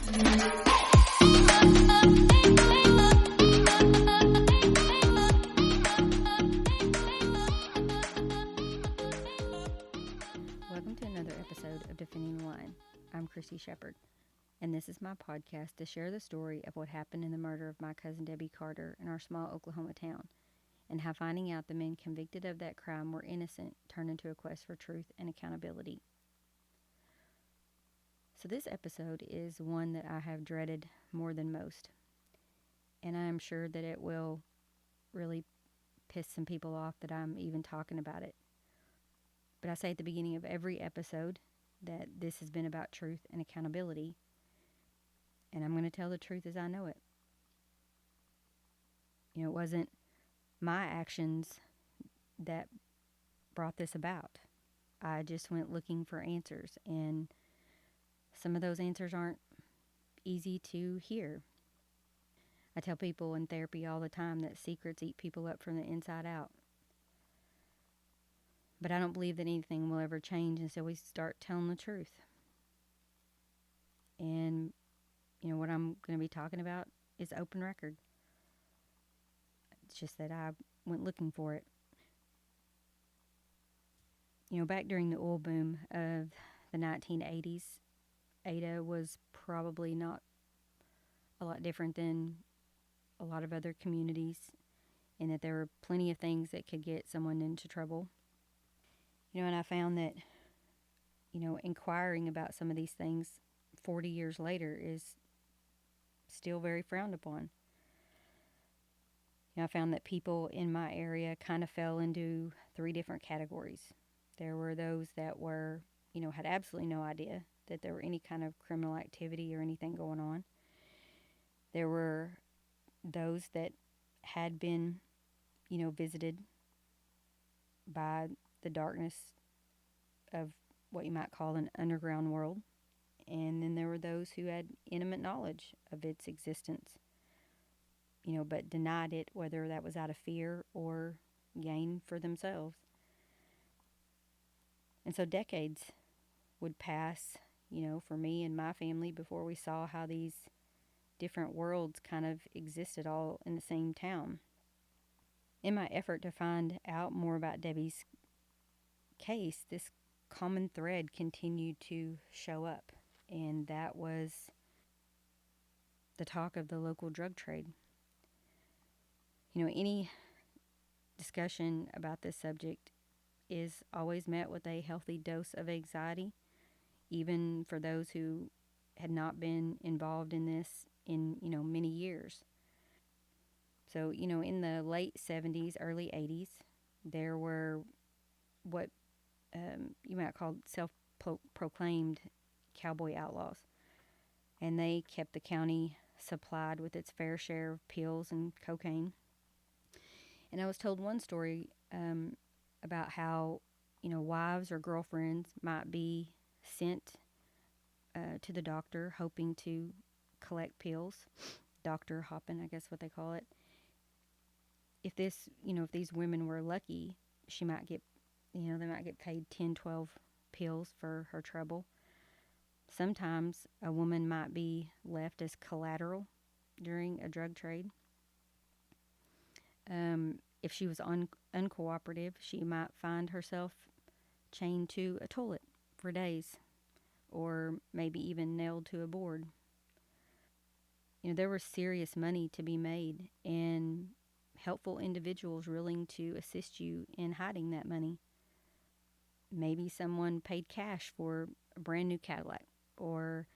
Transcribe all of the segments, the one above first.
Welcome to another episode of Defending the Line. I'm Chrissy Shepard, and this is my podcast to share the story of what happened in the murder of my cousin Debbie Carter in our small Oklahoma town, and how finding out the men convicted of that crime were innocent turned into a quest for truth and accountability. So this episode is one that I have dreaded more than most, and I am sure that it will really piss some people off that I'm even talking about it. But I say at the beginning of every episode that this has been about truth and accountability, and I'm going to tell the truth as I know it. It wasn't my actions that brought this about. I just went looking for answers, and some of those answers aren't easy to hear. I tell people in therapy all the time that secrets eat people up from the inside out. But I don't believe that anything will ever change until we start telling the truth. And, what I'm going to be talking about is open record. It's just that I went looking for it. Back during the oil boom of the 1980s, Ada was probably not a lot different than a lot of other communities, in that there were plenty of things that could get someone into trouble. And I found that, inquiring about some of these things 40 years later is still very frowned upon. I found that people in my area kind of fell into three different categories. There were those that were, had absolutely no idea that there were any kind of criminal activity or anything going on. There were those that had been, visited by the darkness of what you might call an underground world. And then there were those who had intimate knowledge of its existence, but denied it, whether that was out of fear or gain for themselves. And so decades would pass, for me and my family before we saw how these different worlds kind of existed all in the same town. In my effort to find out more about Debbie's case, this common thread continued to show up, and that was the talk of the local drug trade. Any discussion about this subject is always met with a healthy dose of anxiety, even for those who had not been involved in this in, many years. So, in the late 70s, early 80s, there were what you might call self-proclaimed cowboy outlaws. And they kept the county supplied with its fair share of pills and cocaine. And I was told one story about how, wives or girlfriends might be sent to the doctor hoping to collect pills. Doctor hopping, I guess what they call it. If these women were lucky, she might get, they might get paid 10, 12 pills for her trouble. Sometimes a woman might be left as collateral during a drug trade. If she was uncooperative, she might find herself chained to a toilet for days, or maybe even nailed to a board. There was serious money to be made, and helpful individuals willing to assist you in hiding that money. Maybe someone paid cash for a brand new Cadillac, or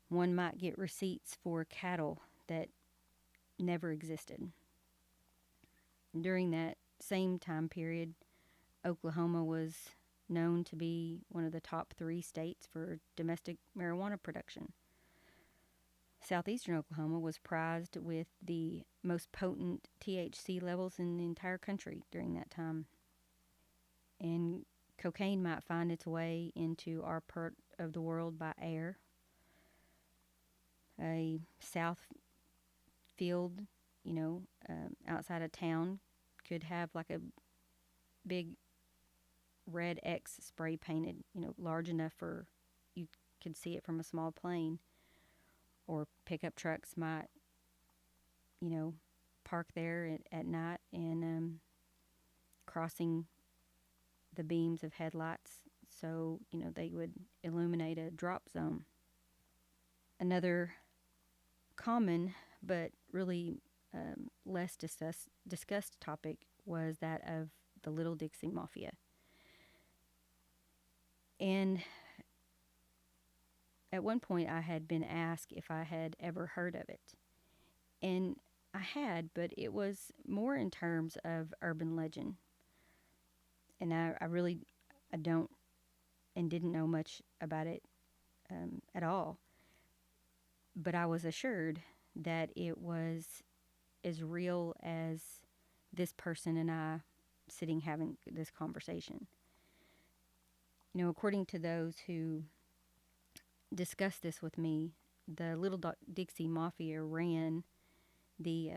one might get receipts for cattle that never existed. During that same time period, Oklahoma was known to be one of the top 3 states for domestic marijuana production. Southeastern Oklahoma was prized with the most potent THC levels in the entire country during that time. And cocaine might find its way into our part of the world by air. A south field, outside of town could have like a big red X spray painted, large enough for you could see it from a small plane. or pickup trucks might, you know, park there at night and crossing the beams of headlights so, they would illuminate a drop zone. Another common but really less discussed topic was that of the Little Dixie Mafia. And at one point, I had been asked if I had ever heard of it. And I had, but it was more in terms of urban legend. And I don't and didn't know much about it at all. But I was assured that it was as real as this person and I sitting having this conversation. According to those who discussed this with me, the Little Dixie Mafia ran the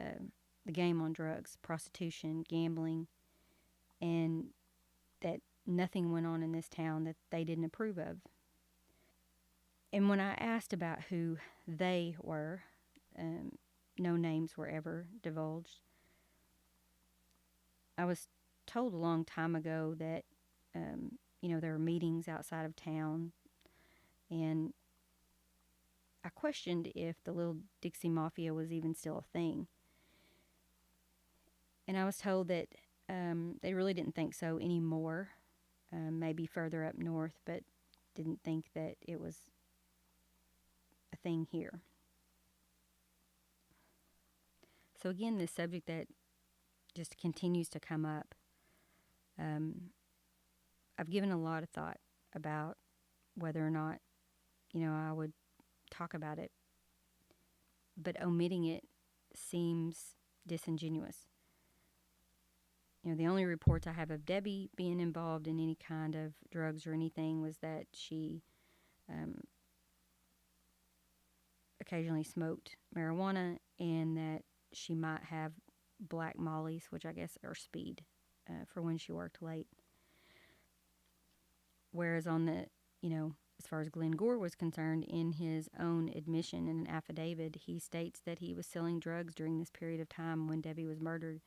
game on drugs, prostitution, gambling, and that nothing went on in this town that they didn't approve of. And when I asked about who they were, no names were ever divulged. I was told a long time ago that, there were meetings outside of town, and I questioned if the Little Dixie Mafia was even still a thing. And I was told that they really didn't think so anymore, maybe further up north, but didn't think that it was a thing here. So again, this subject that just continues to come up, I've given a lot of thought about whether or not, I would talk about it. But omitting it seems disingenuous. The only reports I have of Debbie being involved in any kind of drugs or anything was that she occasionally smoked marijuana and that she might have black mollies, which I guess are speed, for when she worked late. Whereas on the, as far as Glenn Gore was concerned, in his own admission in an affidavit, he states that he was selling drugs during this period of time when Debbie was murdered,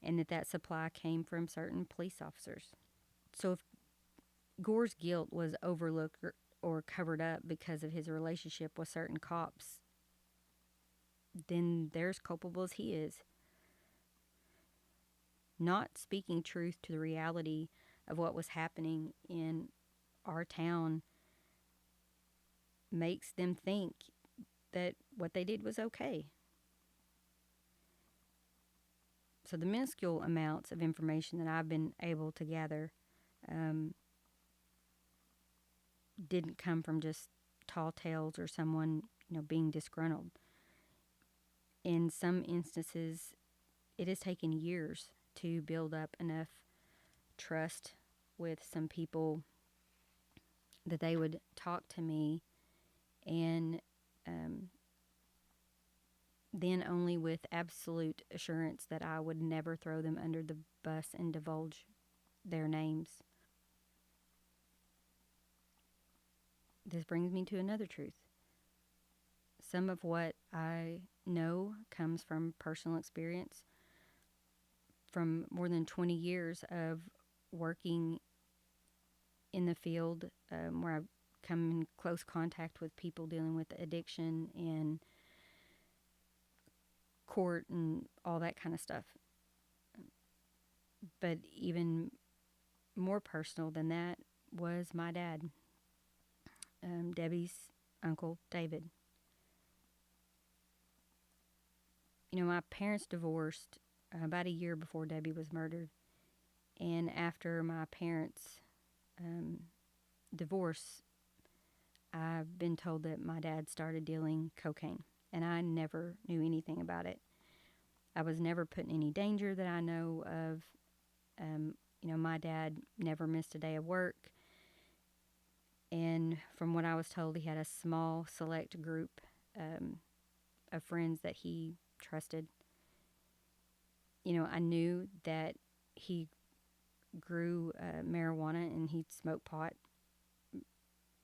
and that supply came from certain police officers. So if Gore's guilt was overlooked or covered up because of his relationship with certain cops, then they're as culpable as he is. Not speaking truth to the reality of what was happening in our town makes them think that what they did was okay. So the minuscule amounts of information that I've been able to gather didn't come from just tall tales or someone, being disgruntled. In some instances, it has taken years to build up enough trust with some people that they would talk to me, and then only with absolute assurance that I would never throw them under the bus and divulge their names. This brings me to another truth. Some of what I know comes from personal experience, from more than 20 years of working in the field, where I've come in close contact with people dealing with addiction and court and all that kind of stuff. But even more personal than that was my dad, Debbie's uncle, David. My parents divorced about a year before Debbie was murdered. And after my parents' divorce, I've been told that my dad started dealing cocaine. And I never knew anything about it. I was never put in any danger that I know of. My dad never missed a day of work. And from what I was told, he had a small, select group of friends that he trusted. I knew that he grew marijuana and he'd smoked pot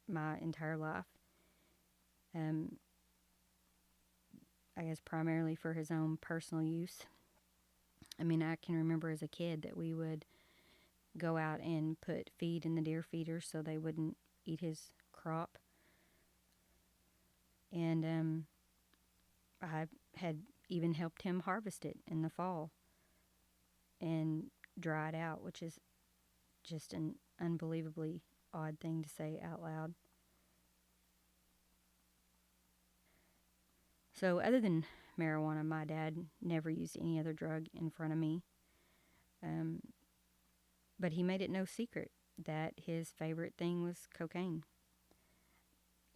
my entire life. guess primarily for his own personal use. I mean, I can remember as a kid that we would go out and put feed in the deer feeders so they wouldn't eat his crop. And I had even helped him harvest it in the fall and dry it out, which is just an unbelievably odd thing to say out loud. So, other than marijuana, my dad never used any other drug in front of me. Um, but he made it no secret that his favorite thing was cocaine.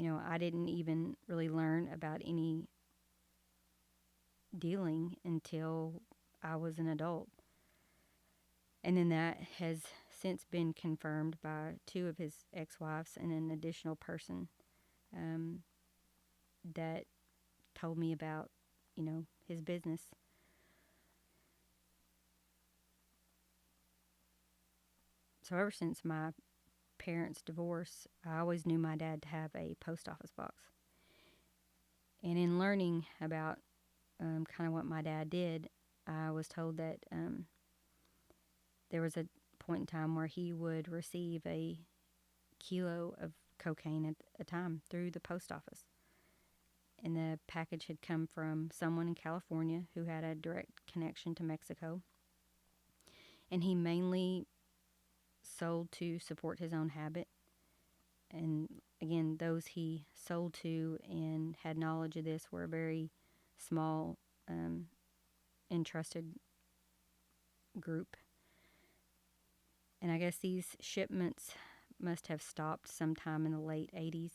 I didn't even really learn about any dealing until I was an adult. And then that has since been confirmed by two of his ex wives and an additional person um, that told me about, his business. So ever since my parents' divorce, I always knew my dad to have a post office box. And in learning about kind of what my dad did, I was told that there was a point in time where he would receive a kilo of cocaine at a time through the post office. And the package had come from someone in California who had a direct connection to Mexico. And he mainly sold to support his own habit. And again, those he sold to and had knowledge of this were a very small, entrusted group. And I guess these shipments must have stopped sometime in the late 80s.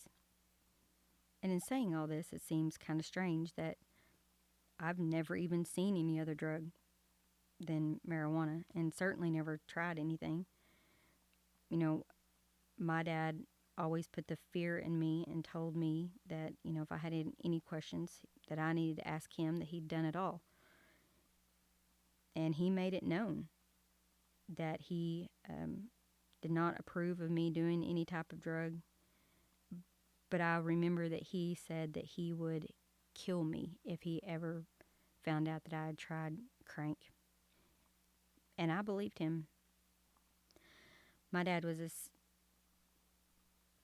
And in saying all this, it seems kind of strange that I've never even seen any other drug than marijuana and certainly never tried anything. My dad always put the fear in me and told me that, if I had any questions, that I needed to ask him, that he'd done it all. And he made it known that he did not approve of me doing any type of drug. But I remember that he said that he would kill me if he ever found out that I had tried crank. And I believed him. My dad was this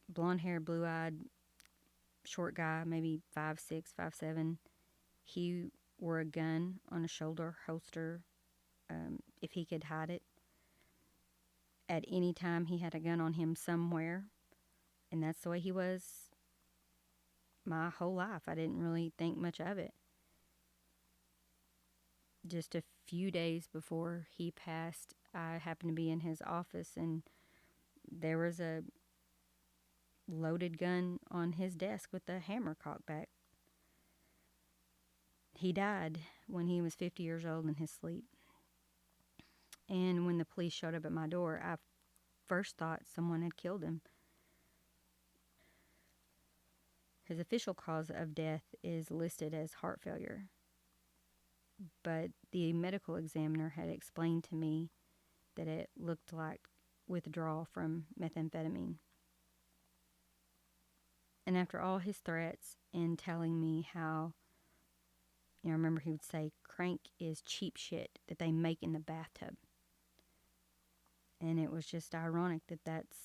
blonde-haired, blue-eyed, short guy, maybe 5'6", 5'7". He wore a gun on a shoulder holster if he could hide it. At any time, he had a gun on him somewhere. And that's the way he was my whole life. I didn't really think much of it. Just a few days before he passed, I happened to be in his office, and there was a loaded gun on his desk with a hammer cocked back. He died when he was 50 years old in his sleep. And when the police showed up at my door, I first thought someone had killed him. His official cause of death is listed as heart failure. But the medical examiner had explained to me that it looked like withdrawal from methamphetamine. And after all his threats and telling me how, I remember he would say, crank is cheap shit that they make in the bathtub. And it was just ironic that that's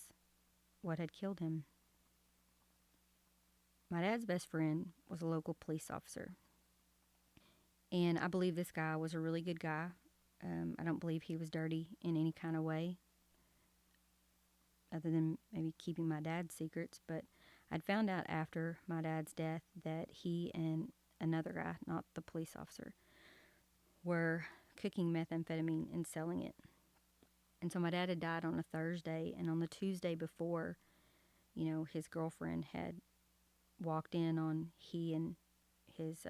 what had killed him. My dad's best friend was a local police officer. And I believe this guy was a really good guy. I don't believe he was dirty in any kind of way, other than maybe keeping my dad's secrets. But I'd found out after my dad's death that he and another guy, not the police officer, were cooking methamphetamine and selling it. And so my dad had died on a Thursday, and on the Tuesday before, his girlfriend had walked in on he and his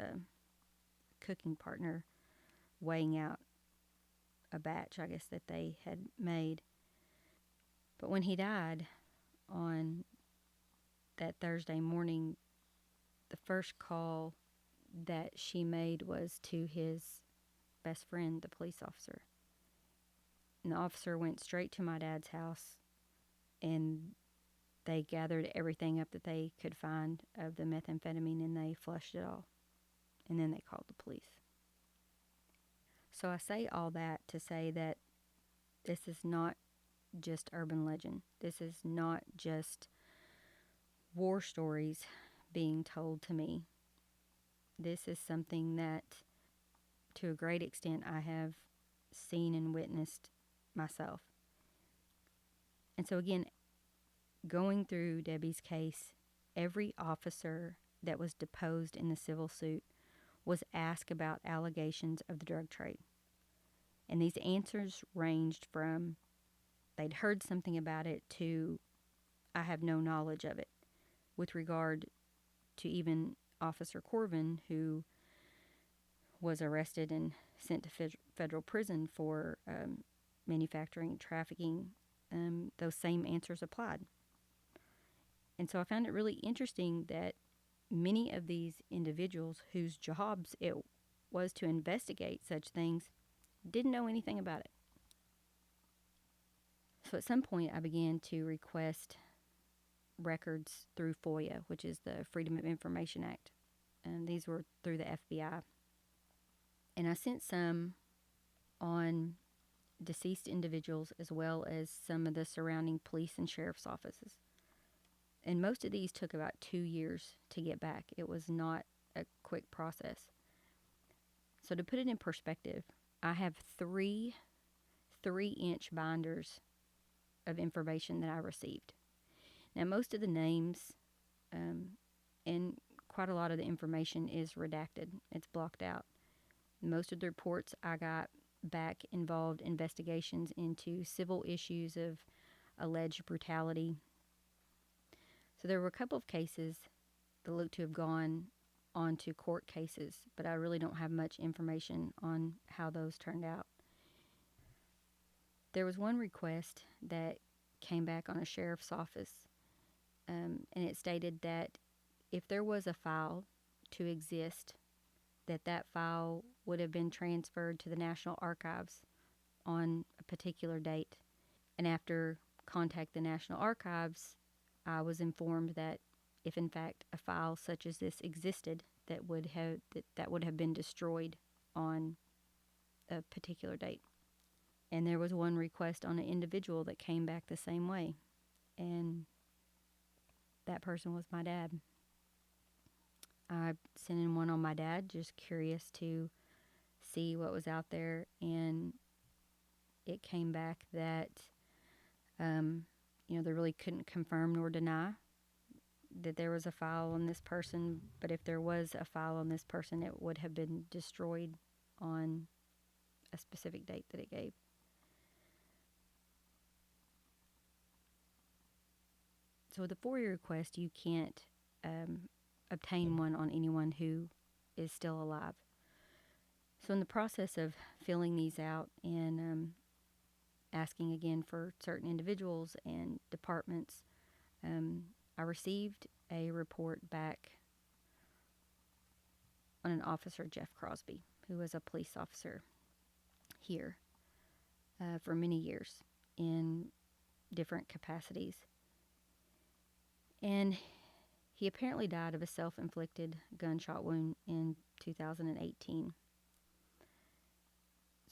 cooking partner weighing out a batch, I guess, that they had made. But when he died on that Thursday morning, the first call that she made was to his best friend, the police officer. And the officer went straight to my dad's house, and they gathered everything up that they could find of the methamphetamine, and they flushed it all. and then they called the police. So I say all that to say that this is not just urban legend. This is not just war stories being told to me. This is something that, to a great extent, I have seen and witnessed myself. And so again, going through Debbie's case, every officer that was deposed in the civil suit was asked about allegations of the drug trade. And these answers ranged from they'd heard something about it to I have no knowledge of it, with regard to even Officer Corvin, who was arrested and sent to federal prison for manufacturing, trafficking. Those same answers applied. And so I found it really interesting that many of these individuals whose jobs it was to investigate such things didn't know anything about it. So at some point I began to request records through FOIA, which is the Freedom of Information Act. And these were through the FBI. And I sent some on deceased individuals as well as some of the surrounding police and sheriff's offices. And most of these took about 2 years to get back. It was not a quick process. So to put it in perspective, I have three 3-inch binders of information that I received. Now, most of the names and quite a lot of the information is redacted. It's blocked out. Most of the reports I got back involved investigations into civil issues of alleged brutality. So there were a couple of cases that looked to have gone on to court cases, but I really don't have much information on how those turned out. There was one request that came back on a sheriff's office, and it stated that if there was a file to exist, that file would have been transferred to the National Archives on a particular date. And after contact the National Archives, I was informed that if in fact a file such as this existed, that would have been destroyed on a particular date. And there was one request on an individual that came back the same way, and that person was my dad. I sent in one on my dad, just curious to see what was out there, and it came back that they really couldn't confirm nor deny that there was a file on this person, but if there was a file on this person, it would have been destroyed on a specific date that it gave. So with a FOIA request, you can't obtain one on anyone who is still alive. So in the process of filling these out and asking again for certain individuals and departments, I received a report back on an officer, Jeff Crosby, who was a police officer here for many years in different capacities. And he apparently died of a self-inflicted gunshot wound in 2018.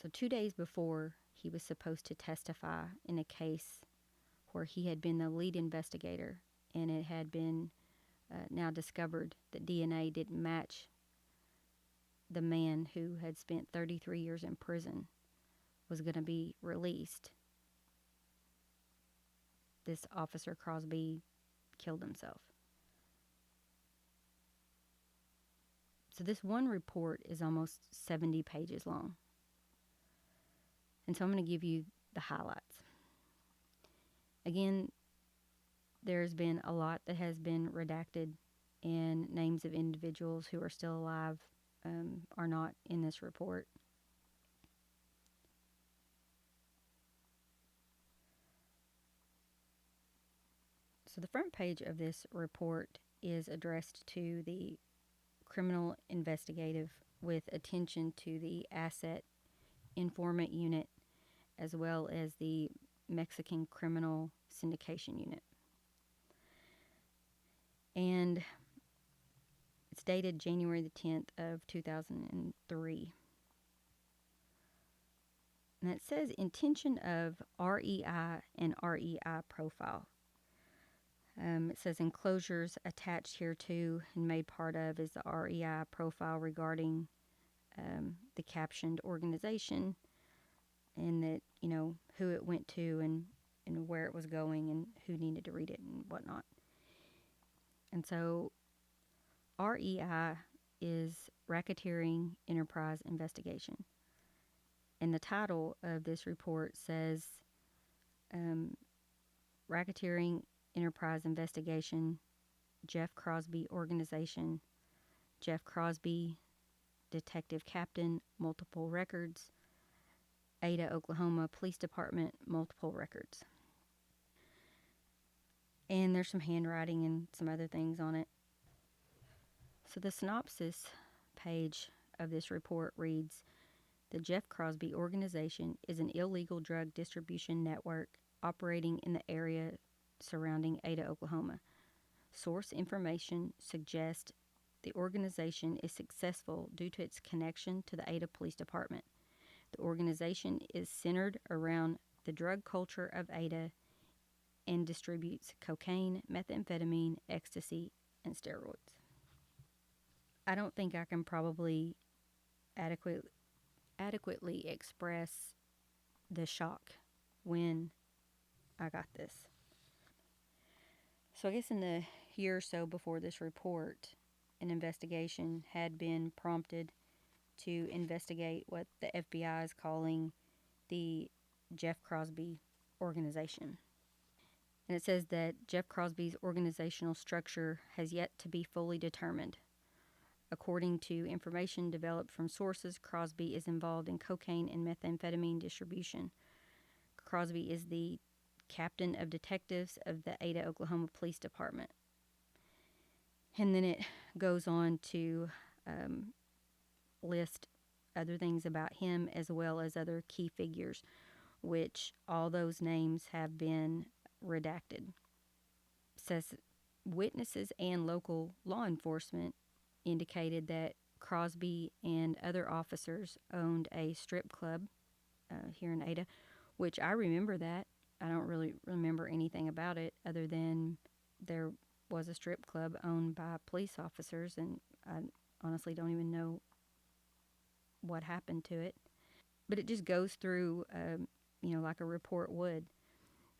So 2 days before he was supposed to testify in a case where he had been the lead investigator, and it had been now discovered that DNA didn't match the man who had spent 33 years in prison, was going to be released, this officer Crosby killed himself. So this one report is almost 70 pages long. And so I'm going to give you the highlights. Again, there's been a lot that has been redacted, and names of individuals who are still alive are not in this report. So the front page of this report is addressed to the criminal investigative with attention to the asset informant unit as well as the Mexican criminal syndication unit. And It's dated January the 10th of 2003. And it says intention of REI and REI profile. It says enclosures attached here to and made part of is the REI profile regarding the captioned organization, and that, who it went to and where it was going and who needed to read it and whatnot. And so REI is Racketeering Enterprise Investigation. And the title of this report says Racketeering Enterprise Investigation, Jeff Crosby Organization, Jeff Crosby, Detective Captain, multiple records, Ada, Oklahoma Police Department, multiple records. And there's some handwriting and some other things on it. So the synopsis page of this report reads, the Jeff Crosby Organization is an illegal drug distribution network operating in the area surrounding Ada, Oklahoma. Source information suggests the organization is successful due to its connection to the Ada Police Department. The organization is centered around the drug culture of Ada and distributes cocaine, methamphetamine, ecstasy, and steroids. I don't think I can probably adequately express the shock when I got this. So I guess in the year or so before this report, an investigation had been prompted to investigate what the FBI is calling the Jeff Crosby Organization. And it says that Jeff Crosby's organizational structure has yet to be fully determined. According to information developed from sources, Crosby is involved in cocaine and methamphetamine distribution. Crosby is the captain of detectives of the Ada, Oklahoma Police Department. And then it goes on to list other things about him as well as other key figures, which all those names have been redacted. It says witnesses and local law enforcement indicated that Crosby and other officers owned a strip club here in Ada, which I remember that. I don't really remember anything about it other than there was a strip club owned by police officers, and I honestly don't even know what happened to it. But it just goes through, like a report would.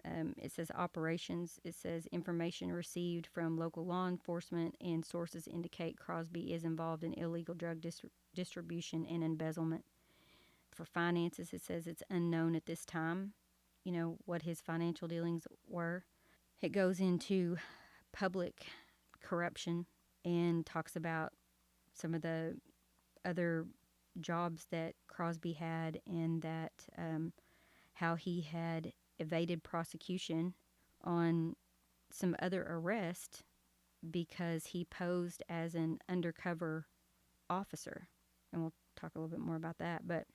It says operations. It says information received from local law enforcement and sources indicate Crosby is involved in illegal drug distribution and embezzlement. For finances, it says it's unknown at this time, what his financial dealings were. It goes into public corruption and talks about some of the other jobs that Crosby had, and that how he had evaded prosecution on some other arrest because he posed as an undercover officer. And we'll talk a little bit more about that. But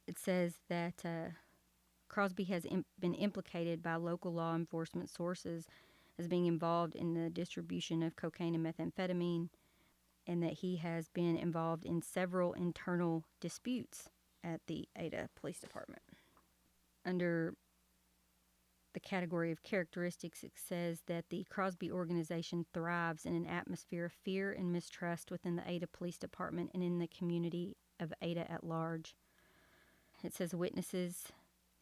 it says that Crosby has been implicated by local law enforcement sources as being involved in the distribution of cocaine and methamphetamine, and that he has been involved in several internal disputes at the Ada Police Department. Under the category of characteristics, it says that the Crosby Organization thrives in an atmosphere of fear and mistrust within the Ada Police Department and in the community of Ada at large. It says witnesses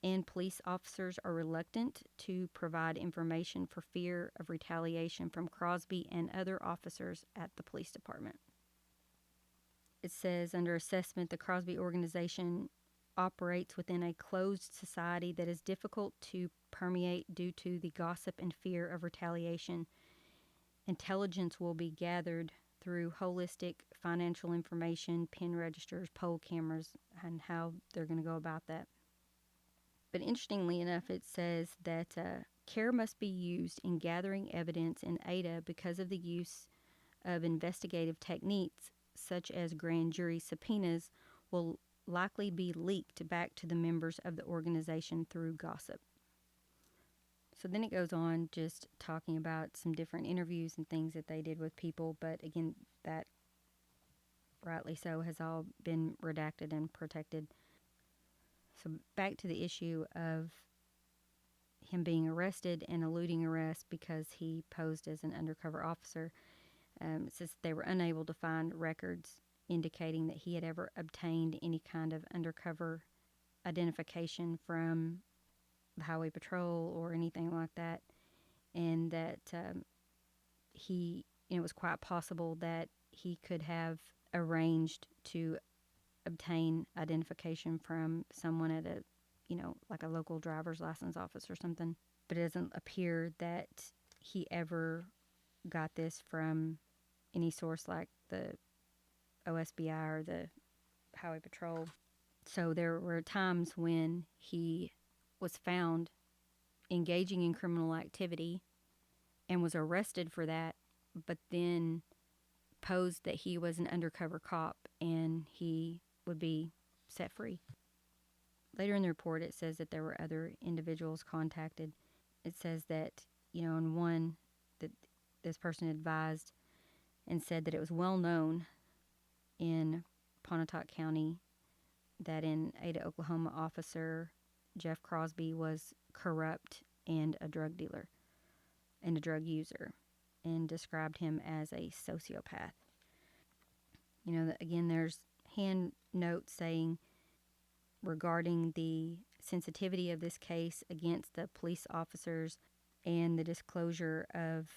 and police officers are reluctant to provide information for fear of retaliation from Crosby and other officers at the police department. It says under assessment, the Crosby Organization operates within a closed society that is difficult to permeate due to the gossip and fear of retaliation. Intelligence will be gathered through holistic financial information, pin registers, poll cameras, and how they're going to go about that. But interestingly enough, it says that care must be used in gathering evidence in Ada because of the use of investigative techniques such as grand jury subpoenas will likely be leaked back to the members of the organization through gossip. So then it goes on just talking about some different interviews and things that they did with people, but again, that rightly so, has all been redacted and protected. So back to the issue of him being arrested and eluding arrest because he posed as an undercover officer. It says they were unable to find records indicating that he had ever obtained any kind of undercover identification from the Highway Patrol or anything like that, and that it was quite possible that he could have arranged to obtain identification from someone at a, like a local driver's license office or something. But it doesn't appear that he ever got this from any source like the OSBI or the Highway Patrol. So there were times when he was found engaging in criminal activity and was arrested for that, but then posed that he was an undercover cop and he would be set free. Later in the report, it says that there were other individuals contacted. It says that, in one, that this person advised and said that it was well known in Pontotoc County that in Ada, Oklahoma, officer Jeff Crosby was corrupt and a drug dealer and a drug user, and described him as a sociopath. Again, there's hand notes saying regarding the sensitivity of this case against the police officers and the disclosure of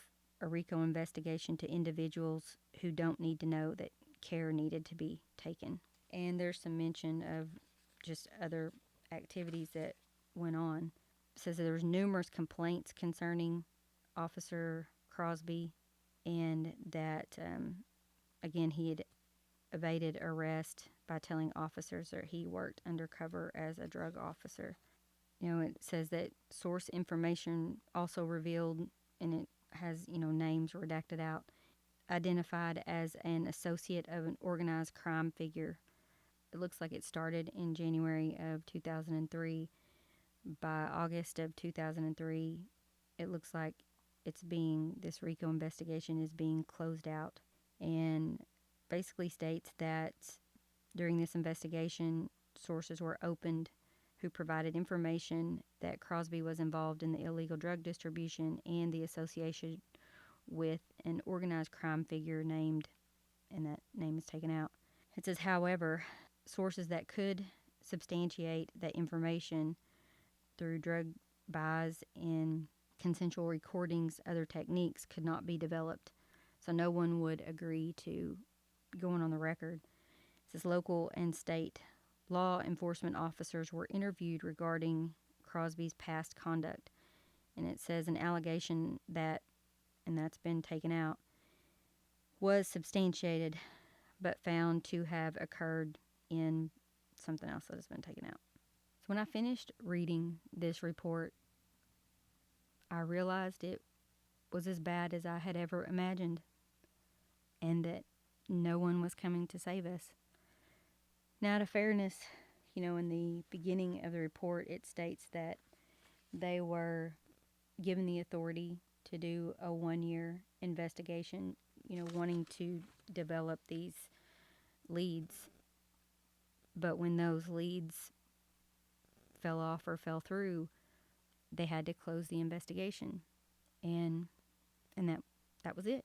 a RICO investigation to individuals who don't need to know that care needed to be taken. And there's some mention of just other activities that went on. It says that there was numerous complaints concerning Officer Crosby, and that, again, he had evaded arrest by telling officers that he worked undercover as a drug officer. It says that source information also revealed, and it has, names redacted out, identified as an associate of an organized crime figure. It looks like it started in January of 2003. By August of 2003, it looks like this RICO investigation is being closed out, and basically states that during this investigation, sources were opened who provided information that Crosby was involved in the illegal drug distribution and the association with an organized crime figure named, and that name is taken out. It says, however, sources that could substantiate that information through drug buys and consensual recordings, other techniques could not be developed. So no one would agree to going on the record. It says local and state law enforcement officers were interviewed regarding Crosby's past conduct. And it says an allegation that, and that's been taken out, was substantiated but found to have occurred in something else that has been taken out. So when I finished reading this report, I realized it was as bad as I had ever imagined, and that no one was coming to save us. Now, to fairness, in the beginning of the report, it states that they were given the authority to do a 1-year investigation, wanting to develop these leads. But when those leads fell off or fell through, they had to close the investigation, and that was it.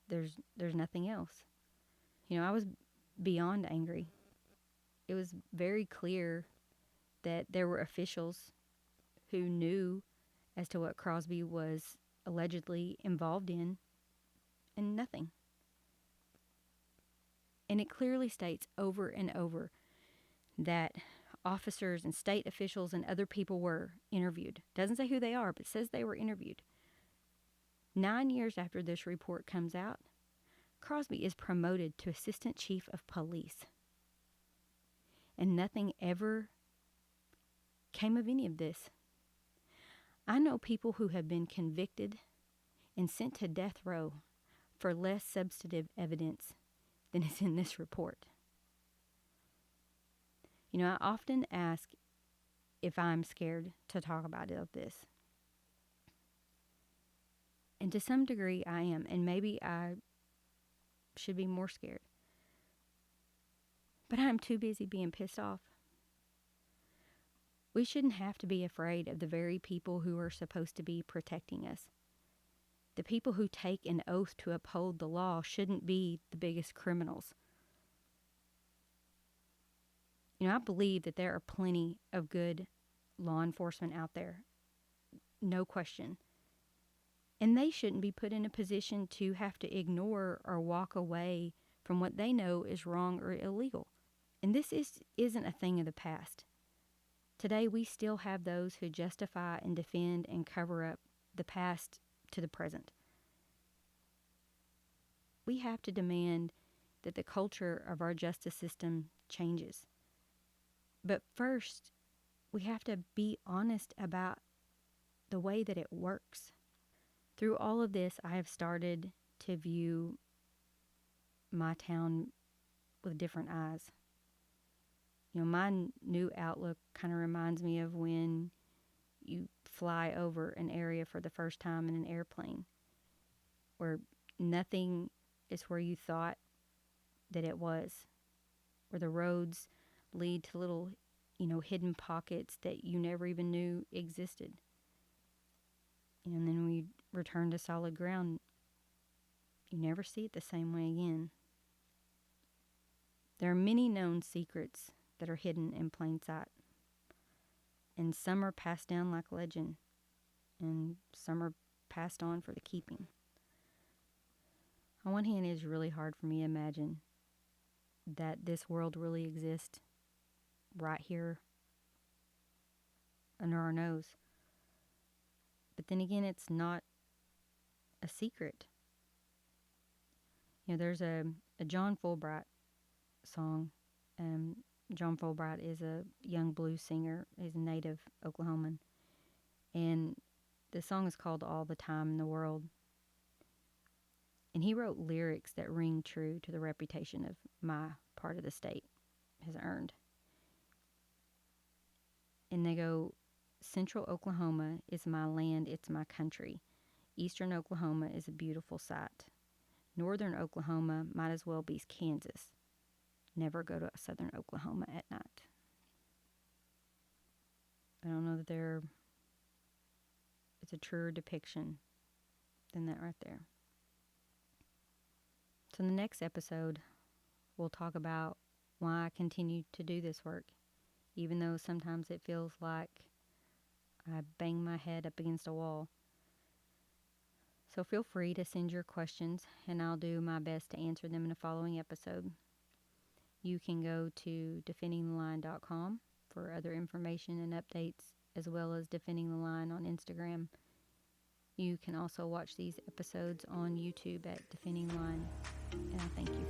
There's nothing else. I was beyond angry. It was very clear that there were officials who knew as to what Crosby was allegedly involved in, and nothing. And it clearly states over and over that officers and state officials and other people were interviewed. Doesn't say who they are, but says they were interviewed. 9 years after this report comes out, Crosby is promoted to Assistant Chief of Police. And nothing ever came of any of this. I know people who have been convicted and sent to death row for less substantive evidence than is in this report. I often ask if I'm scared to talk about this. And to some degree I am, and maybe I should be more scared. but I'm too busy being pissed off. We shouldn't have to be afraid of the very people who are supposed to be protecting us. The people who take an oath to uphold the law shouldn't be the biggest criminals. I believe that there are plenty of good law enforcement out there. No question. And they shouldn't be put in a position to have to ignore or walk away from what they know is wrong or illegal. And this isn't a thing of the past. Today, we still have those who justify and defend and cover up the past to the present. We have to demand that the culture of our justice system changes. But first, we have to be honest about the way that it works. Through all of this, I have started to view my town with different eyes. My new outlook kind of reminds me of when you fly over an area for the first time in an airplane, where nothing is where you thought that it was, where the roads lead to little, hidden pockets that you never even knew existed. And then when you return to solid ground, you never see it the same way again. There are many known secrets that are hidden in plain sight. And some are passed down like legend, and some are passed on for the keeping. On one hand, it is really hard for me to imagine that this world really exists right here under our nose. But then again, it's not a secret. There's a John Fulbright song. John Fulbright is a young blues singer. He's a native Oklahoman. And the song is called All the Time in the World. And he wrote lyrics that ring true to the reputation of my part of the state has earned. And they go, Central Oklahoma is my land, it's my country. Eastern Oklahoma is a beautiful sight. Northern Oklahoma might as well be Kansas. Never go to Southern Oklahoma at night. I don't know that it's a truer depiction than that right there. So in the next episode, we'll talk about why I continue to do this work, even though sometimes it feels like I bang my head up against a wall. So feel free to send your questions, and I'll do my best to answer them in a following episode. You can go to defendingtheline.com for other information and updates, as well as Defending the Line on Instagram. You can also watch these episodes on YouTube at Defending the Line, and I thank you